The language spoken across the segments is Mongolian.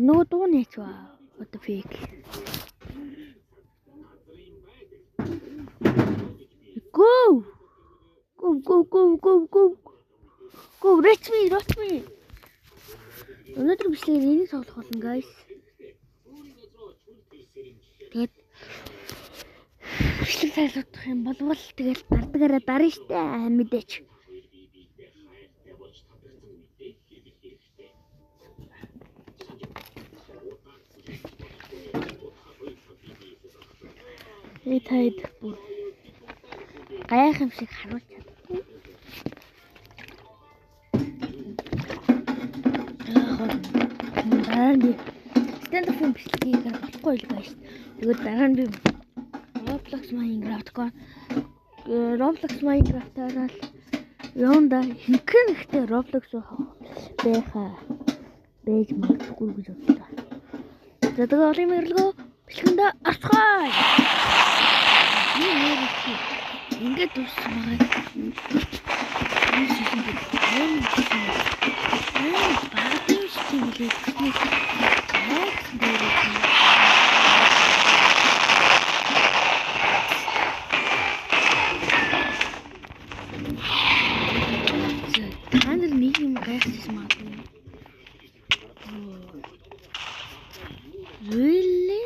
No, don't need to. What the fuck? Go! Go! Rush me! Өнөөдөр бичлэгээр энийг тоглох болно, guys. Тэгээд бичлэг тайлбарлах юм бол тэгэл дардагаараа дарна штэ мэдээч. Тайд гайхам шиг харуулж чадахгүй. Дараа нь stand-up бичлэгийг болохгүй л guys. Тэгээд дараа нь би Roblox Minecraft-аараа л яванда хинхэнэхтэй Roblox байж магадгүй гэж бодлоо. За тэгээд олон мэрлэгөө бичлэгэндээ орцгоё. Ингээд дууссан байгаа. Really?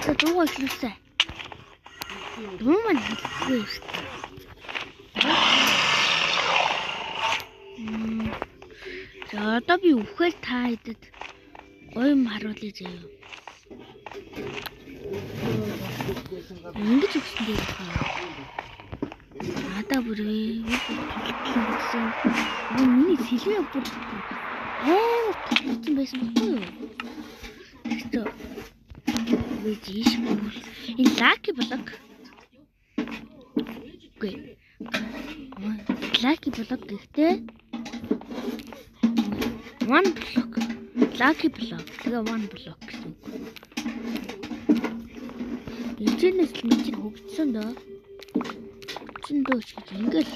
Це довго все. Думаю, вийшли. За одоо би өвхөл та хэдэд оюун харуулъя заяа. Ингэж өгсөн дээр хаа. Надаа бүрээ гэсэн. Миний сэлгээ бүр тавьсан байсан байхгүй юу? Тэгтээ вижиш бүр энэ лаки блок. Окей. Лаки блок гэхдээ one block. Lucky block. Тэгээ one block гэсэн үг. Эцэнэс л мэд хөгжсөн дөө. Хөгжсөн дөө ч гэж ингээл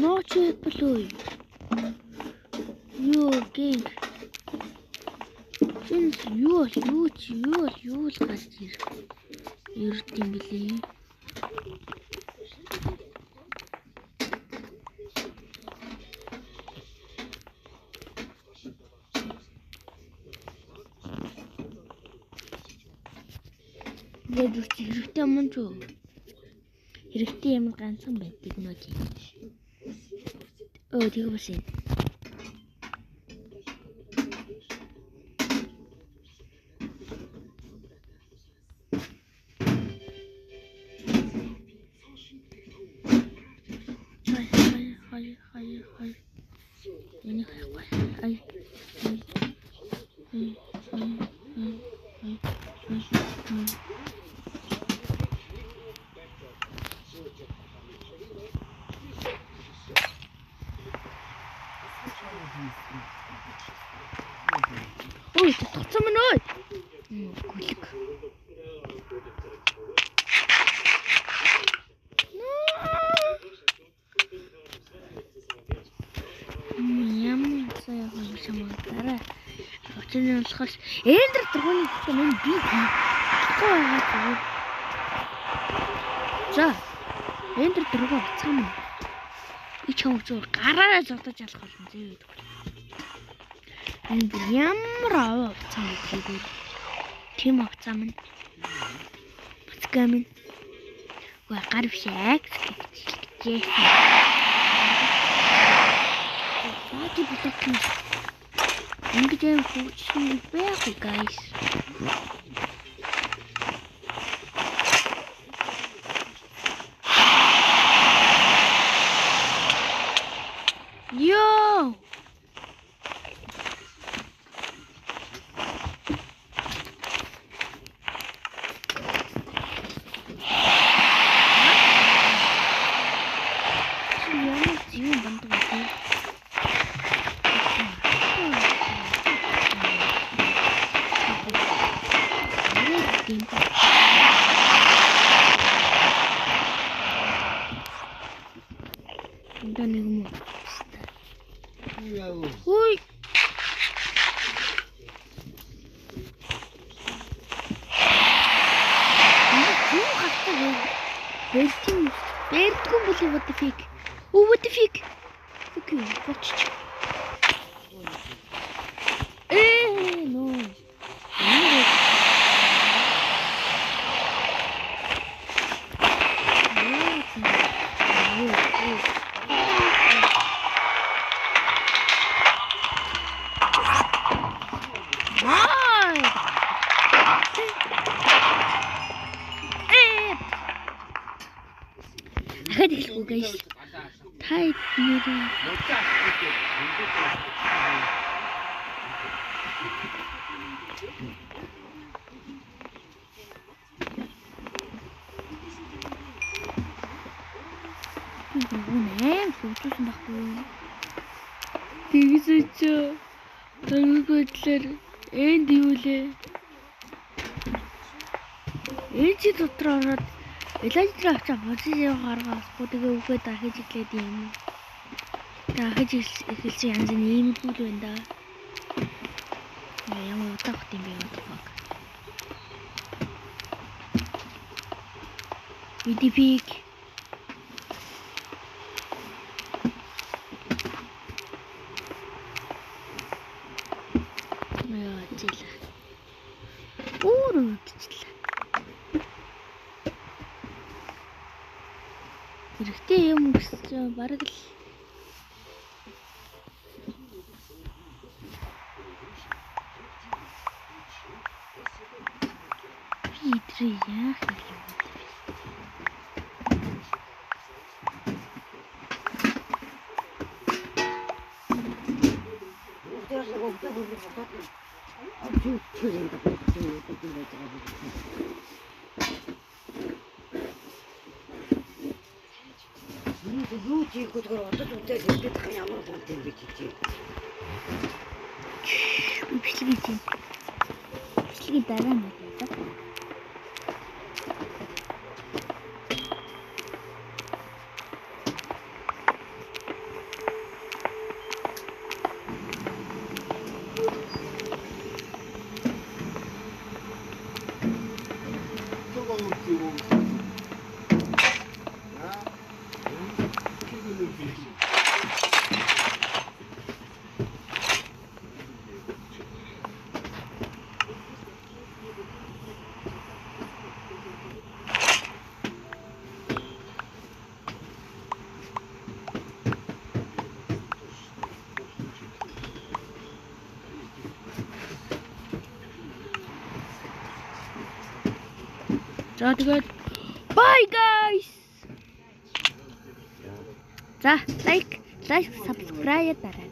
нооч блөө. Юу гин. Чинс юу л гарч ирд юм бэлээ. Хэрэгтэй юм шүү. Хэрэгтэй юм ганцхан байдаг нөө чи. Тэг бас юм. Хай. Энийг хайхгүй. Ай. Ой, татсан мөн ой. Гүлэг. Ямар цаа хөө шамаараа. Очны болохоос эндэр дургууны гэхдээ мань би хийхгүй байгаа. За. Эндэр дургуу цаам. Ич хөвч гараараа зодож алах болно зээ. Энд ямар аваа цаам хийгээд тийм авцаам нь. Буцгаам нь. Ва гар бишээ гэж. Баки бутак. Ингэж юм хөвчний байхгүй guys. Yo! тийм. Энд нэг юм уу? Хөөе. Юу хатаа бэлтэн бэрдгүн бүлий what the fuck. What the fuck. Окей, болчих. No. Дахиад хэлэхгүй guys. Тайд нэрээ. Нэ, фотосон баггүй. Тэгсэж төгөөдлөр энд юу лээ? Эцэг дотор ороод электр авчаа позишн гаргаас бүтэгээ үгээд дахиж иглээд юм. Дахиж эхэлсэн янз нь ийм л байна да. Ямар утгаах юм бэ утгаах. Видипик. Хэрэгтэй юм гэж бараг л идрээ яах юм. Юу тийх гэдгээр одод үдээ хэлдэг ямар гонт юм бэ чи. Бичлэг чинь. Бичлэгийн дараа нь байна. За тэгээд bye guys. За like subscribe дараарай.